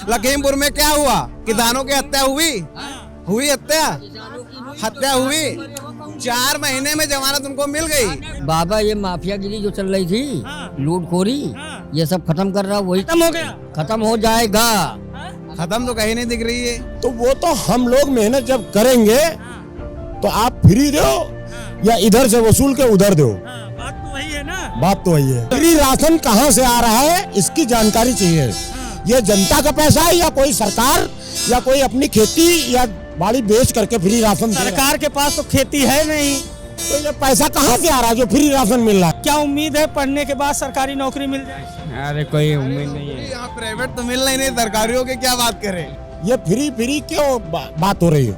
लखीमपुर में क्या हुआ? किसानों की हत्या हुई हत्या हुई। 4 महीने में जमानत उनको मिल गई। बाबा ये माफियागिरी जो चल रही थी, लूटखोरी, ये सब खत्म कर रहा, वही खत्म हो गया, खत्म हो जाएगा। खत्म तो कहीं नहीं दिख रही है। तो वो तो हम लोग मेहनत जब करेंगे तो आप फ्री दो या इधर से वसूल के उधर दो, बात तो वही है ना। बात तो वही है। फ्री राशन कहाँ से आ रहा है इसकी जानकारी चाहिए। ये जनता का पैसा है या कोई सरकार या कोई अपनी खेती या बाड़ी बेच करके फ्री राशन दे रहा है? सरकार के पास तो खेती है नहीं, तो ये पैसा कहाँ से आ रहा है जो फ्री राशन मिल रहा है? क्या उम्मीद है पढ़ने के बाद सरकारी नौकरी मिल जाए? अरे कोई उम्मीद नहीं है। यहाँ प्राइवेट तो मिल नहीं, सरकारियों की क्या बात करें। ये फ्री क्यों बात हो रही है?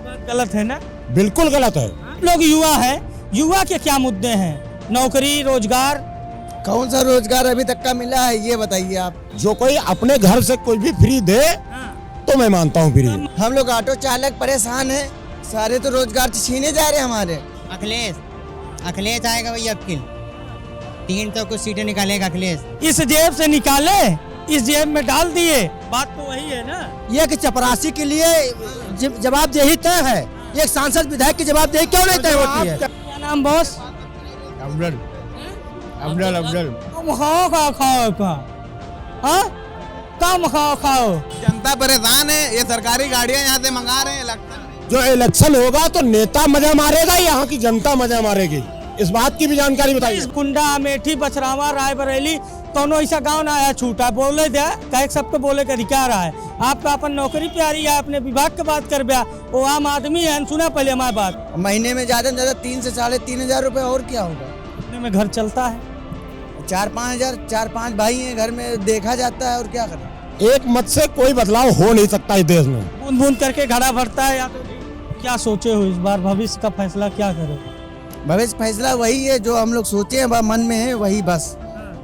बात गलत है ना, बिल्कुल गलत है। आप लोग युवा है, युवा के क्या मुद्दे हैं? नौकरी, रोजगार? कौन सा रोजगार अभी तक का मिला है ये बताइए आप। जो कोई अपने घर से कोई भी फ्री दे तो मैं मानता हूँ फ्री। हम लोग ऑटो चालक परेशान हैं, सारे तो रोजगार छीने जा रहे हैं हमारे। अखिलेश आएगा भैया, अब 300 कुछ सीटें निकालेगा अखिलेश। इस जेब से निकाले, इस जेब में डाल दिए, बात तो वही है ना। ये कि चपरासी के लिए जवाबदेही तय है, एक सांसद विधायक की जवाबदेही क्यों नहीं तय होती है? क्या नाम बॉस? अब्दुल कम खाओ। जनता परेशान है, ये सरकारी गाड़ियाँ यहाँ से मंगा रहे हैं। लगता है जो इलेक्शन होगा तो नेता मजा मारेगा, यहाँ की जनता मजा मारेगी, इस बात की भी जानकारी बताइए। कुंडा, अमेठी, बछरावा, रायबरेली दोनों ऐसा गांव ना आया छूटा बोले दे, कहे सबको बोले का अधिकार है। आपका अपन नौकरी प्यारी है, अपने विभाग के बात कर ब्या, वो आम आदमी है, सुना पहले हमारी बात। महीने में ज्यादा से ज्यादा 3 से 3,500 रुपए और क्या होगा? इतने में घर चलता है? 4-5 हजार, 4-5 भाई हैं घर में, देखा जाता है और क्या करें। एक मत से कोई बदलाव हो नहीं सकता इस देश में। बूंद बूंद करके घड़ा भरता है। या तो क्या सोचे हो इस बार भविष्य का फैसला क्या करो? भविष्य फैसला वही है जो हम लोग सोचे हैं, मन में है वही बस।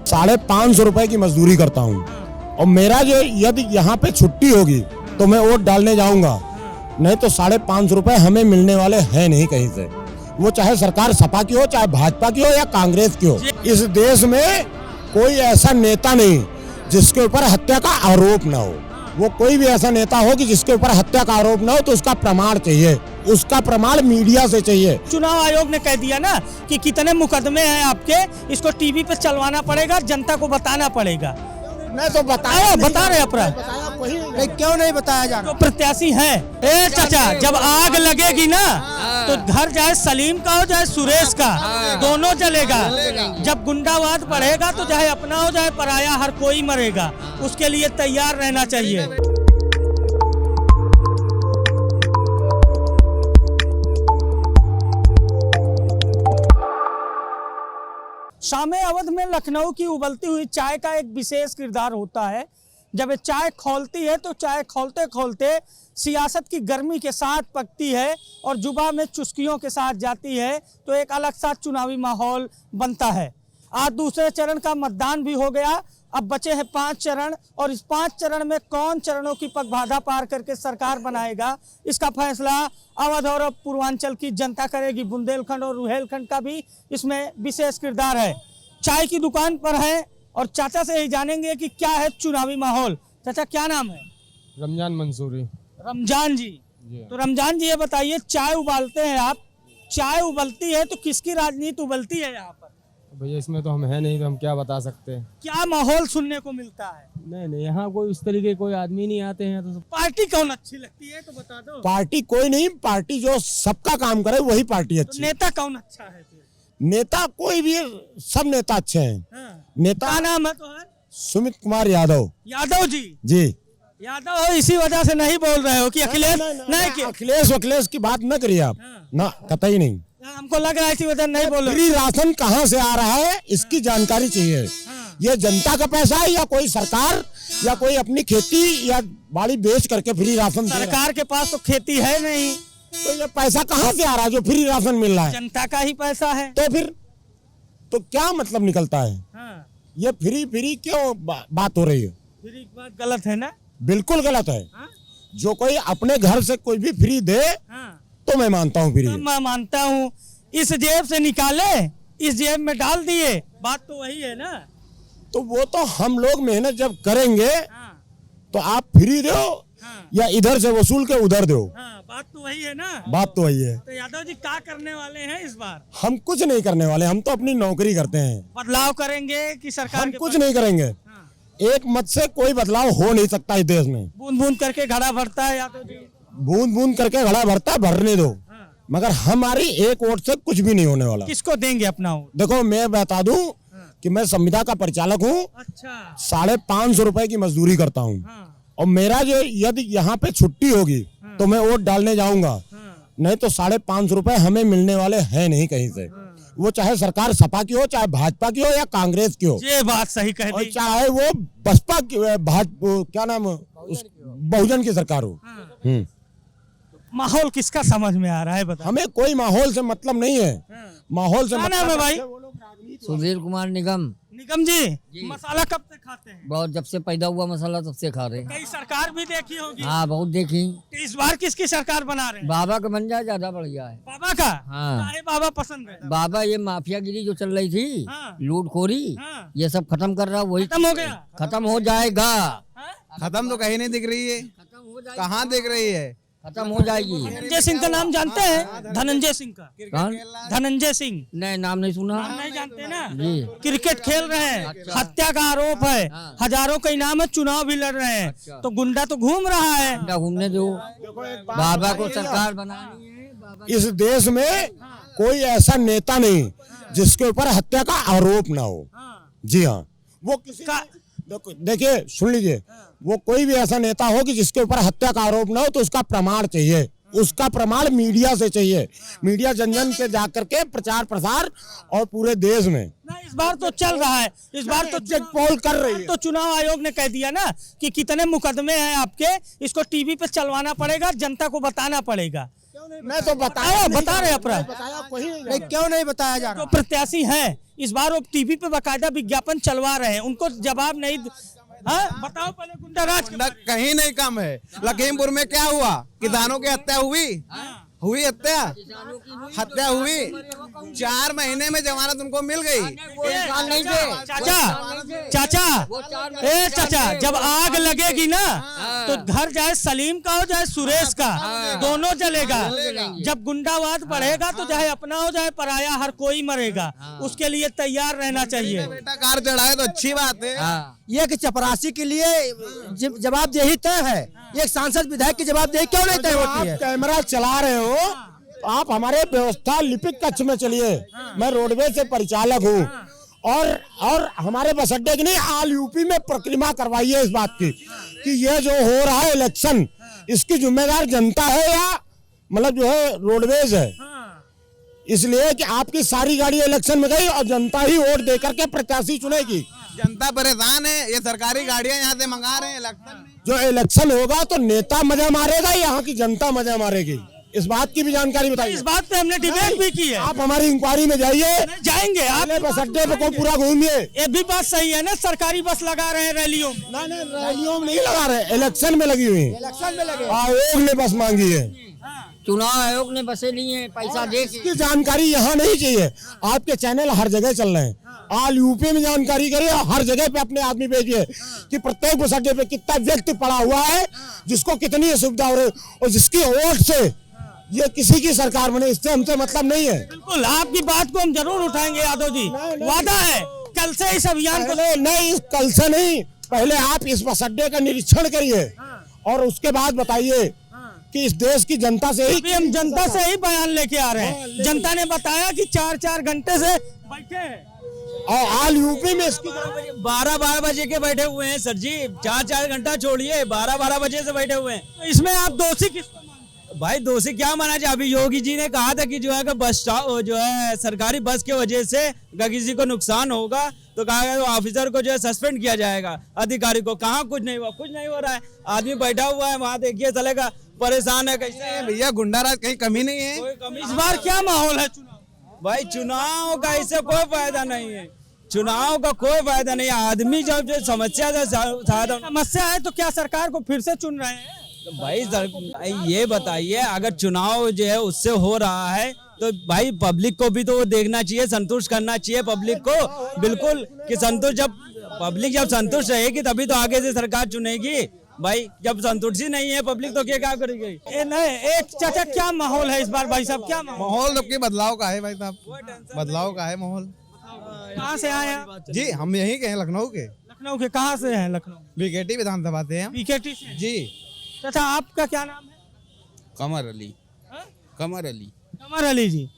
550 रुपए की मजदूरी करता हूँ और मेरा जो यदि यहाँ पे छुट्टी होगी तो मैं वोट डालने जाऊंगा, नहीं तो 550 रुपए हमें मिलने वाले हैं नहीं कहीं से। वो चाहे सरकार सपा की हो, चाहे भाजपा की हो या कांग्रेस की हो। इस देश में कोई ऐसा नेता नहीं जिसके ऊपर हत्या का आरोप ना हो। वो कोई भी ऐसा नेता हो कि जिसके ऊपर हत्या का आरोप ना हो तो उसका प्रमाण चाहिए, उसका प्रमाण मीडिया से चाहिए। चुनाव आयोग ने कह दिया ना कि कितने मुकदमे हैं आपके, इसको टीवी पे चलवाना पड़ेगा, जनता को बताना पड़ेगा। मैं तो बता रहे अपराध क्यों नहीं बताया जा रहा? जो प्रत्याशी है, ए चाचा, जब आग लगेगी ना तो घर चाहे सलीम का हो चाहे सुरेश का, दोनों जलेगा। जब गुंडावाद बढ़ेगा तो चाहे अपना हो चाहे पराया, हर कोई मरेगा। उसके लिए तैयार रहना चाहिए। शामे अवध में लखनऊ की उबलती हुई चाय का एक विशेष किरदार होता है। जब ये चाय खौलती है तो चाय खोलते खोलते सियासत की गर्मी के साथ पकती है और जुबा में चुस्कियों के साथ जाती है, तो एक अलग सा चुनावी माहौल बनता है। आज दूसरे चरण का मतदान भी हो गया, अब बचे हैं 5 चरण और इस 5 चरण में कौन चरणों की पगबाधा पार करके सरकार बनाएगा, इसका फैसला अवध और पूर्वांचल की जनता करेगी। बुंदेलखंड और रुहेलखंड का भी इसमें विशेष किरदार है। चाय की दुकान पर है और चाचा से ही जानेंगे कि क्या है चुनावी माहौल। चाचा क्या नाम है? रमजान मंसूरी। रमजान जी। तो रमजान जी ये बताइए, चाय उबालते हैं आप, चाय उबलती है तो किसकी राजनीति उबलती है यहाँ पर? भैया इसमें तो हम है नहीं, तो हम क्या बता सकते हैं। क्या माहौल सुनने को मिलता है? नहीं, यहाँ कोई उस तरीके कोई आदमी नहीं आते हैं। तो पार्टी कौन अच्छी लगती है तो बता दो। पार्टी कोई नहीं, पार्टी जो सबका काम करे वही पार्टी अच्छी। तो नेता कौन अच्छा है फिर? नेता कोई भी, सब नेता अच्छे हैं। नेता क्या नाम है तो है? सुमित कुमार यादव। यादव जी। जी यादव हो, इसी वजह से नहीं बोल रहे हो कि अखिलेश नहीं कि अखिलेश की बात न करिए आप, ना कतई नहीं। हमको लग रहा है इसी वजह नहीं बोल रहे। फ्री राशन कहाँ से आ रहा है इसकी जानकारी चाहिए। ये जनता का पैसा है या कोई सरकार या कोई अपनी खेती या बाड़ी बेच करके फ्री राशन दे रहा है? सरकार के पास तो खेती है नहीं, तो ये पैसा कहाँ से आ रहा है जो फ्री राशन मिल रहा है? जनता का ही पैसा है। तो फिर तो क्या मतलब निकलता है? ये फ्री क्यों बात हो रही है? फ्री की बात गलत है ना, बिल्कुल गलत है। जो कोई अपने घर से कोई भी फ्री दे तो मैं मानता हूँ फ्री। मैं मानता हूँ, इस जेब से निकाले, इस जेब में डाल दिए, बात तो वही है ना। तो वो तो हम लोग मेहनत जब करेंगे तो आप फ्री दो या इधर से वसूल के उधर दो। हाँ, बात तो वही है ना। बात तो वही है। तो यादव जी क्या करने वाले हैं इस बार? हम कुछ नहीं करने वाले, हम तो अपनी नौकरी करते हैं। बदलाव करेंगे कि सरकार हम के कुछ नहीं करेंगे। एक मत से कोई बदलाव हो नहीं सकता इस देश में। बूंद बूंद करके घड़ा भरता है यादव जी। बूंद बूंद करके घड़ा भरता है, भरने दो, मगर हमारी एक वोट से कुछ भी नहीं होने वाला। किसको देंगे अपना वोट? देखो मैं बता दूं कि मैं संविदा का परिचालक हूँ, अच्छा। 550 रुपए की मजदूरी करता हूँ, और मेरा जो यदि यहाँ पे छुट्टी होगी तो मैं वोट डालने जाऊंगा, नहीं तो 550 रुपए हमें मिलने वाले हैं नहीं कहीं से। वो चाहे सरकार सपा की हो, चाहे भाजपा की हो या कांग्रेस की हो, ये बात सही कह और दी। चाहे वो बसपा की क्या नाम बहुजन की सरकार हो। माहौल किसका समझ में आ रहा है बता? हमें कोई माहौल से मतलब नहीं है। माहौल से क्या नाम है भाई? सुधीर कुमार निगम। निगम जी, मसाला कब से खाते हैं? बहुत जब से पैदा हुआ मसाला तब से खा रहे हैं। कई सरकार भी देखी होगी। हाँ बहुत देखी। तो इस बार किसकी सरकार बना रहे हैं? बाबा का बन जाए ज्यादा बढ़िया है। बाबा का? हाँ। काहे बाबा पसंद है? बाबा ये माफियागिरी जो चल रही थी, हाँ। लूटखोरी, हाँ। ये सब खत्म कर रहा, वही खत्म हो गया? खत्म हो जाएगा। हाँ? खत्म तो कहीं नहीं दिख रही है। खत्म हो जाएगी। कहाँ दिख रही है? खत्म हो जाएगी। धनंजय सिंह का नाम जानते हैं? धनंजय सिंह का? कौन? धनंजय सिंह नहीं नाम नहीं सुना। नाम नहीं जानते ना? जी। क्रिकेट खेल रहे हैं, हत्या का आरोप है, हजारों का इनाम है, चुनाव भी लड़ रहे हैं, तो गुंडा तो घूम रहा है। क्या घूमने दो, बाबा को सरकार बनानी है। बाबा इस देश में कोई ऐसा नेता नहीं जिसके ऊपर हत्या का आरोप ना हो। जी हाँ, वो किसी का देखिए सुन लीजिए, वो कोई भी ऐसा नेता हो कि जिसके ऊपर हत्या का आरोप ना हो तो उसका प्रमाण चाहिए। उसका प्रमाण मीडिया से चाहिए। मीडिया जन जन के जाकर के प्रचार प्रसार और पूरे देश में। ना इस बार तो चल रहा है, इस बार तो एग्जिट पोल कर रही है। तो चुनाव आयोग ने कह दिया ना कि कितने मुकदमे हैं आपके, इसको टीवी पे चलवाना पड़ेगा, जनता को बताना पड़ेगा। मैं तो बता रहे अपराध नहीं, क्यों नहीं बताया जा रहा? जो प्रत्याशी हैं इस बार वो टीवी पे बकायदा विज्ञापन चलवा रहे हैं, उनको जवाब नहीं। हाँ? बताओ पहले गुंडा राज गुंडा कहीं नहीं कम है। लखीमपुर में क्या हुआ? किसानों की हत्या हुई हत्या हुई। 4 महीने में जमानत उनको मिल गई। नहीं थे। चाचा, जब आग लगेगी ना तो घर चाहे सलीम का हो चाहे सुरेश का, दोनों जलेगा। जब गुंडावाद बढ़ेगा तो चाहे अपना हो चाहे पराया, हर कोई मरेगा। उसके लिए तैयार रहना चाहिए। बेटा कार चढ़ाए तो अच्छी बात है। ये कि चपरासी के लिए जवाबदेही तय है, एक सांसद विधायक की जवाबदेही क्यों नहीं तय होती है? कैमरा चला रहे हो तो आप हमारे व्यवस्था लिपिक कक्ष में चलिए। मैं रोडवेज से परिचालक हूँ और हमारे बस अड्डे की नहीं, ऑल यूपी में प्रक्रिया करवाइए इस बात की कि ये जो हो रहा है इलेक्शन, इसकी जिम्मेदार जनता है या मतलब जो है रोडवेज है। इसलिए कि आपकी सारी गाड़ी इलेक्शन में गई और जनता ही वोट देकर के प्रत्याशी चुनेगी। जनता परेशान है, ये सरकारी गाड़ियां यहाँ से मंगा रहे हैं इलेक्शन में। जो इलेक्शन होगा तो नेता मजा मारेगा, यहाँ की जनता मजा मारेगी। इस बात की भी जानकारी बताइए। इस बात पे हमने डिबेट भी की है। आप हमारी इंक्वायरी में जाइए, जाएंगे आप बस अड्डे पे को पूरा घूमिए। ये भी बात सही है ना, सरकारी बस लगा रहे हैं रैलियों में। नहीं रैलियों में नहीं लगा रहे, इलेक्शन में लगी हुई। इलेक्शन में लगे। आयोग ने बस मांगी है, चुनाव आयोग ने बसें ली हैं, पैसा दे के। इसकी जानकारी यहाँ नहीं चाहिए। आपके चैनल हर जगह चल रहे हैं, ऑल यूपी में जानकारी करिए, हर जगह पे अपने आदमी भेजिए कि प्रत्येक बस अड्डे पे कितना व्यक्ति पड़ा हुआ है, जिसको कितनी सुविधा हो रही है, और जिसकी वोट से ये किसी की सरकार बने, इससे हमसे मतलब नहीं है। बिल्कुल, आपकी बात को हम जरूर उठाएंगे यादव जी। वादा है कल से इस अभियान को। नहीं कल से नहीं, पहले आप इस बस अड्डे का निरीक्षण करिए और उसके बाद बताइए कि इस देश की जनता से ही। हम जनता से ही बयान लेके आ रहे हैं। जनता ने बताया कि 4-4 घंटे से बैठे हैं और ऑल यूपी में इसकी 12-12 बजे के बैठे हुए हैं सर जी। 4-4 घंटा छोड़िए, 12-12 बजे से बैठे हुए हैं। तो इसमें आप दोषी किसको मानते हैं? भाई दोषी क्या माना जाए? अभी योगी जी ने कहा था कि जो है कि बस जो है सरकारी बस के वजह से अगर किसी को नुकसान होगा तो कहा गया ऑफिसर को जो है सस्पेंड किया जाएगा, अधिकारी को। कहाँ कुछ नहीं हुआ, कुछ नहीं हो रहा है। आदमी बैठा हुआ है वहाँ, देखिए चलेगा, परेशान है कैसे। भैया गुंडाराज कहीं कमी नहीं है। कोई कमी इस बार क्या माहौल है चुनाव? भाई चुनाव का इससे कोई फायदा नहीं है, चुनाव का कोई फायदा नहीं है। आदमी जब जो समस्या समस्या है तो क्या सरकार को फिर से चुन रहे हैं? तो भाई ये बताइए, अगर चुनाव जो है उससे हो रहा है तो भाई पब्लिक को भी तो वो देखना चाहिए, संतुष्ट करना चाहिए पब्लिक को। बिल्कुल कि संतुष्ट, जब पब्लिक जब संतुष्ट रहेगी तभी तो आगे से सरकार चुनेगी। भाई जब संतुष्टि नहीं है पब्लिक तो क्या करेगी? ए नहीं, एक चाचा क्या माहौल है इस बार भाई साहब, क्या माहौल? माहौल तो के बदलाव का है भाई साहब, बदलाव का है माहौल। कहाँ से आए हैं? जी हम यहीं के हैं, लखनऊ के। लखनऊ के कहाँ से हैं? लखनऊ बीकेटी विधानसभा से हैं। बीकेटी से। जी चाचा आपका क्या नाम है? कमर अली। हाँ? कमर अली। कमर अली जी,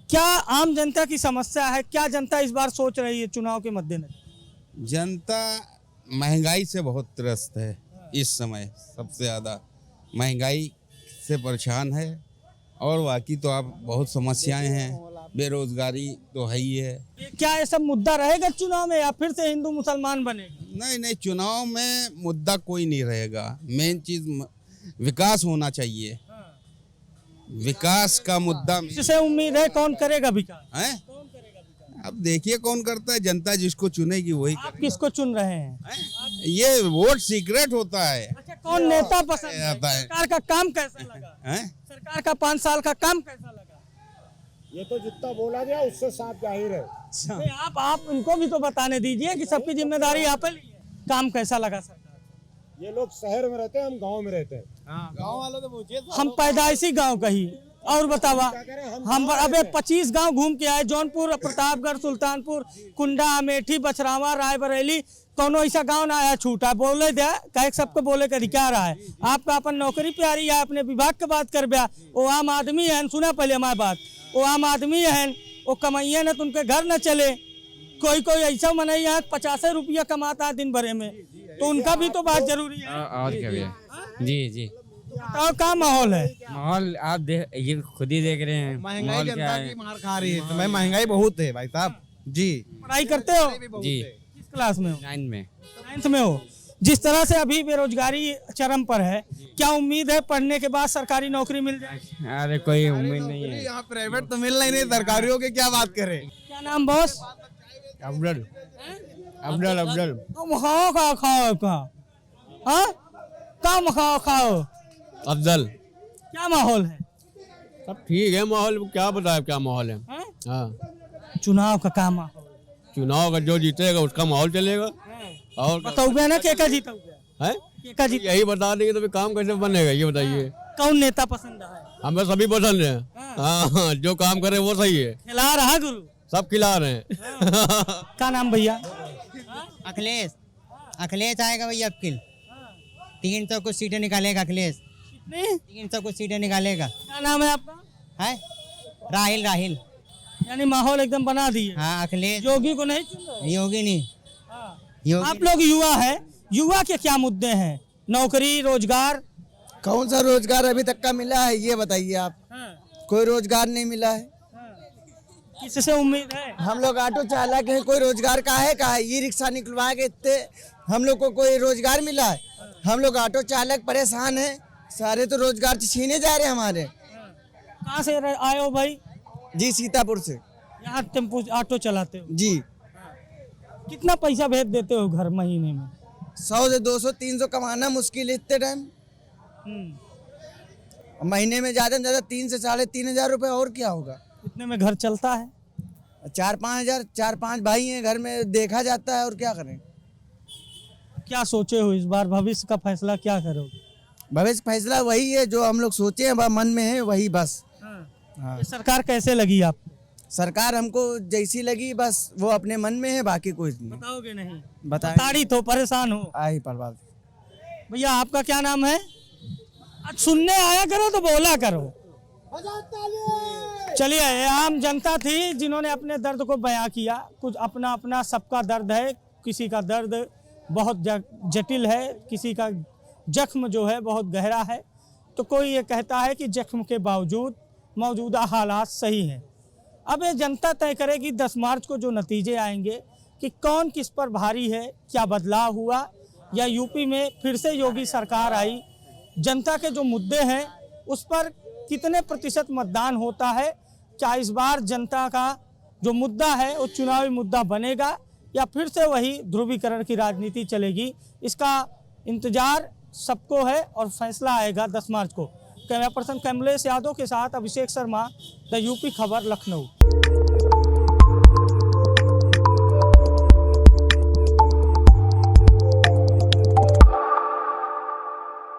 क्या आम जनता की समस्या है? क्या जनता इस बार सोच रही है चुनाव के मद्देनजर? जनता महंगाई से बहुत त्रस्त है इस समय, सबसे ज़्यादा महंगाई से परेशान है। और बाकी तो आप बहुत समस्याएं हैं, बेरोजगारी तो है ही है। क्या ये सब मुद्दा रहेगा चुनाव में या फिर से हिंदू मुसलमान बनेगा? नहीं नहीं, चुनाव में मुद्दा कोई नहीं रहेगा। मेन चीज विकास होना चाहिए, विकास का मुद्दा किससे उम्मीद है, कौन करेगा विकास? है। अब देखिए कौन करता है, जनता जिसको चुनेगी वही आप किसको चुन रहे हैं? करेगा। ये वोट सीक्रेट होता है। अच्छा, कौन नेता पसंद है? आता है। सरकार का काम कैसा लगा? हैं? सरकार का 5 साल का काम कैसा लगा? ये तो जितना बोला गया उससे साफ जाहिर है। नहीं, आप उनको भी तो बताने दीजिए कि सबकी जिम्मेदारी आप ही है। काम कैसा लगा सरकार? ये लोग शहर में रहते हैं, हम गांव में रहते हैं। गाँव वालों तो पूछिए। हम पैदाइशी गांव का ही। और बतावा, हम अबे 25 गांव घूम के आए, जौनपुर, प्रतापगढ़, सुल्तानपुर, कुंडा, अमेठी, बछरावा, रायबरेली, कोनो ऐसा गांव ना आया छूटा। बोले दे कहे सबको बोले का अधिकार है। आपका अपन नौकरी प्यारी है, अपने विभाग के बात कर बया। वो आम आदमी है, सुना पहले हमारी बात, वो आम आदमी है, वो कमाइए न तो उनके घर न चले। कोई कोई ऐसा मनई है 50 रुपया कमाता है दिन भरे में, तो उनका भी तो बात जरूरी है। और क्या भैया? जी जी, बताओ क्या माहौल है? माहौल आप ये खुद ही देख रहे हैं। महंगाई माहौल क्या जनता है? की मार खा रही है, तो महंगाई बहुत है भाई साहब। जी पढ़ाई करते हो? जी, किस क्लास में हो? 9 में। 9th में हो। जिस तरह से अभी बेरोजगारी चरम पर है, क्या उम्मीद है पढ़ने के बाद सरकारी नौकरी मिल जाएगी? अरे कोई उम्मीद नहीं है। यहाँ प्राइवेट तो मिल नहीं, सरकारियों की क्या बात करें। क्या नाम बॉस? अफजल अफजल अफजल। तुम खाओ का खाओ का, हाँ कम खाओ खाओ। अफजल। क्या माहौल है? सब ठीक है माहौल, क्या बताए क्या माहौल है। हाँ? हाँ, चुनाव का क्या माहौल? चुनाव का जो जीतेगा उसका माहौल चलेगा। और बताओगे ना केका जीतोगे? है केका जीत? यही बता देंगे तो फिर काम कैसे बनेगा ये बताइए। कौन नेता पसंद है? हमें सभी पसंद है। हाँ, जो काम करे वो सही है। खिला रहा गुरु? सब खिला रहे हैं। क्या नाम भैया? अखिलेश। अखिलेश आएगा भैया अब किल 300 कुछ सीटें निकालेगा अखिलेश। कितनी? 300 कुछ सीटें निकालेगा। क्या नाम है आपका? है राहिल। राहिल। यानी माहौल एकदम बना दिए। हाँ अखिलेश। योगी को नहीं चुन रहे? योगी नहीं। हाँ। योगी आप लोग युवा है, युवा के क्या मुद्दे हैं? नौकरी, रोजगार? कौन सा रोजगार अभी तक का मिला है ये बताइए आप? कोई रोजगार नहीं मिला है। किससे उम्मीद है? हम लोग ऑटो चालक हैं, कोई रोजगार का है ये रिक्शा निकलवा के इतने हम लोग को कोई रोजगार मिला है? हम लोग ऑटो चालक परेशान हैं, सारे तो रोजगार छीने जा रहे हैं हमारे। कहाँ से आए हो भाई? जी सीतापुर से। यहाँ टेम्पो ऑटो चलाते हो? जी। कितना पैसा भेज देते हो घर महीने में? 100 से 200 300 कमाना मुश्किल है इतने टाइम। महीने में ज्यादा 3 से 3.5 हजार रुपए, और क्या होगा? इतने में घर चलता है? 4-5 हजार, 4-5 भाई हैं घर में, देखा जाता है, और क्या करें। क्या सोचे हो इस बार भविष्य का फैसला क्या करोगे? भविष्य फैसला वही है जो हम लोग सोचे हैं, मन में है वही बस। हाँ। ये सरकार कैसे लगी आपको? सरकार हमको जैसी लगी बस वो अपने मन में है, बाकी कुछ नहीं। बताओगे नहीं? बताएं। ताड़ी तो परेशान हो। आई परवाल। भैया आपका क्या नाम है? आज सुनने आया करो तो बोला करो। चलिए, ये आम जनता थी जिन्होंने अपने दर्द को बयां किया। कुछ अपना अपना सबका दर्द है, किसी का दर्द बहुत जटिल है, किसी का जख्म जो है बहुत गहरा है। तो कोई ये कहता है कि जख्म के बावजूद मौजूदा हालात सही हैं। अब ये जनता तय करेगी 10 मार्च को जो नतीजे आएंगे कि कौन किस पर भारी है, क्या बदलाव हुआ, या यूपी में फिर से योगी सरकार आई। जनता के जो मुद्दे हैं उस पर कितने प्रतिशत मतदान होता है, क्या इस बार जनता का जो मुद्दा है वो चुनावी मुद्दा बनेगा या फिर से वही ध्रुवीकरण की राजनीति चलेगी, इसका इंतजार सबको है और फैसला आएगा 10 मार्च को। कैमरा पर्सन कमलेश यादव के साथ अभिषेक शर्मा, द यूपी खबर, लखनऊ।